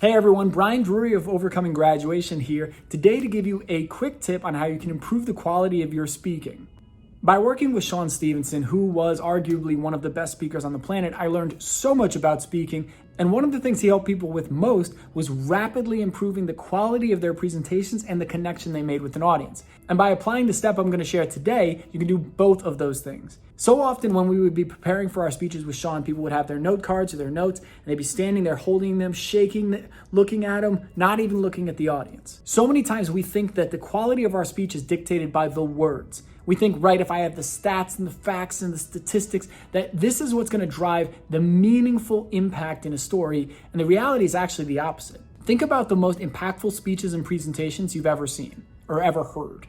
Hey everyone, Brian Drury of Overcoming Graduation here, today to give you a quick tip on how you can improve the quality of your speaking. By working with Stephenson, who was arguably one of the best speakers on the planet, I learned so much about speaking, and one of the things he helped people with most was rapidly improving the quality of their presentations and the connection they made with an audience. And by applying the step I'm going to share today, you can do both of those things. So often when we would be preparing for our speeches with Sean, people would have their note cards or their notes, and they'd be standing there holding them, shaking them, looking at them, not even looking at the audience. So many times we think that the quality of our speech is dictated by the words. We think, right, if I have the stats and the facts and the statistics, that this is what's going to drive the meaningful impact in a story. And the reality is actually the opposite. Think about the most impactful speeches and presentations you've ever seen or ever heard.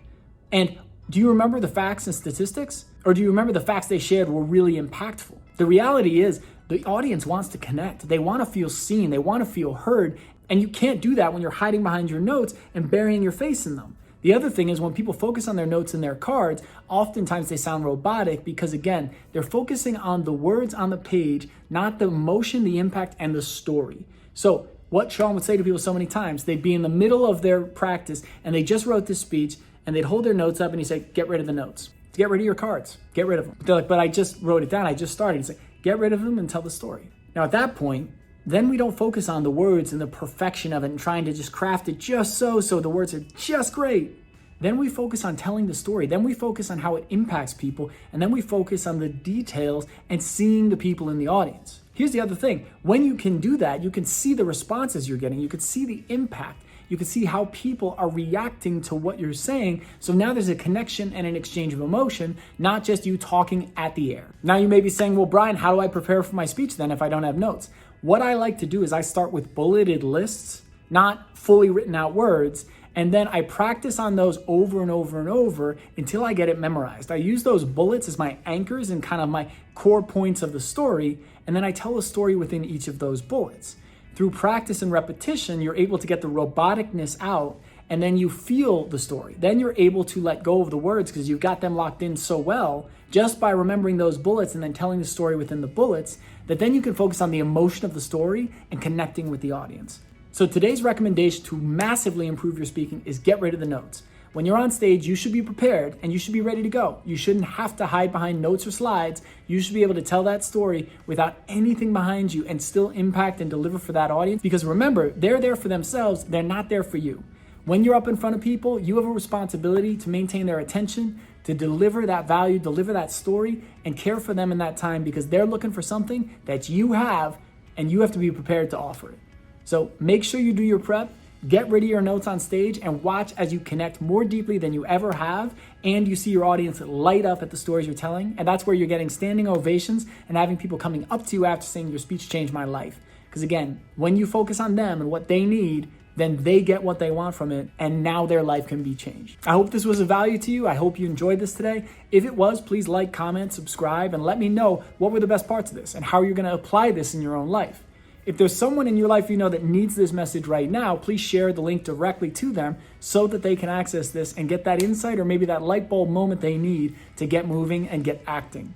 And do you remember the facts and statistics? Or do you remember the facts they shared were really impactful? The reality is the audience wants to connect. They want to feel seen. They want to feel heard. And you can't do that when you're hiding behind your notes and burying your face in them. The other thing is when people focus on their notes and their cards, oftentimes they sound robotic because, again, they're focusing on the words on the page, not the emotion, the impact, and the story. So what Sean would say to people so many times, they'd be in the middle of their practice and they just wrote this speech and they'd hold their notes up and he'd say, get rid of the notes. Get rid of your cards. Get rid of them. They're like, but I just wrote it down. I just started. He's like, get rid of them and tell the story. Now at that point, then we don't focus on the words and the perfection of it and trying to just craft it just so the words are just great. Then we focus on telling the story. Then we focus on how it impacts people. And then we focus on the details and seeing the people in the audience. Here's the other thing. When you can do that, you can see the responses you're getting. You can see the impact. You can see how people are reacting to what you're saying. So now there's a connection and an exchange of emotion, not just you talking at the air. Now you may be saying, well, Brian, how do I prepare for my speech then if I don't have notes? What I like to do is I start with bulleted lists, not fully written out words. And then I practice on those over and over and over until I get it memorized. I use those bullets as my anchors and kind of my core points of the story. And then I tell a story within each of those bullets. Through practice and repetition, you're able to get the roboticness out and then you feel the story. Then you're able to let go of the words because you've got them locked in so well just by remembering those bullets and then telling the story within the bullets that then you can focus on the emotion of the story and connecting with the audience. So today's recommendation to massively improve your speaking is get rid of the notes. When you're on stage, you should be prepared and you should be ready to go. You shouldn't have to hide behind notes or slides. You should be able to tell that story without anything behind you and still impact and deliver for that audience. Because remember, they're there for themselves. They're not there for you. When you're up in front of people, you have a responsibility to maintain their attention, to deliver that value, deliver that story, and care for them in that time because they're looking for something that you have and you have to be prepared to offer it. So make sure you do your prep, get rid of your notes on stage, and watch as you connect more deeply than you ever have, and you see your audience light up at the stories you're telling, and that's where you're getting standing ovations and having people coming up to you after saying your speech changed my life. Because again, when you focus on them and what they need, then they get what they want from it, and now their life can be changed. I hope this was of value to you. I hope you enjoyed this today. If it was, please like, comment, subscribe, and let me know what were the best parts of this and how you're going to apply this in your own life. If there's someone in your life you know that needs this message right now, please share the link directly to them so that they can access this and get that insight or maybe that light bulb moment they need to get moving and get acting.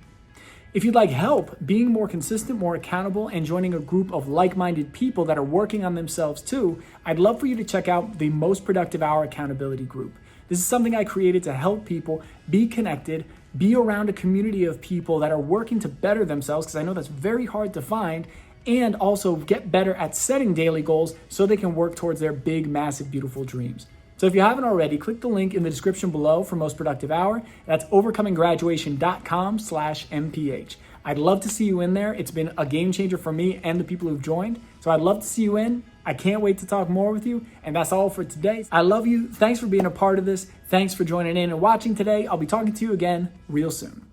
If you'd like help being more consistent, more accountable, and joining a group of like-minded people that are working on themselves too, I'd love for you to check out the Most Productive Hour Accountability Group. This is something I created to help people be connected, be around a community of people that are working to better themselves, because I know that's very hard to find, and also get better at setting daily goals so they can work towards their big, massive, beautiful dreams. So if you haven't already, click the link in the description below for Most Productive Hour. That's overcominggraduation.com/MPH. I'd love to see you in there. It's been a game changer for me and the people who've joined. So I'd love to see you in. I can't wait to talk more with you. And that's all for today. I love you. Thanks for being a part of this. Thanks for joining in and watching today. I'll be talking to you again real soon.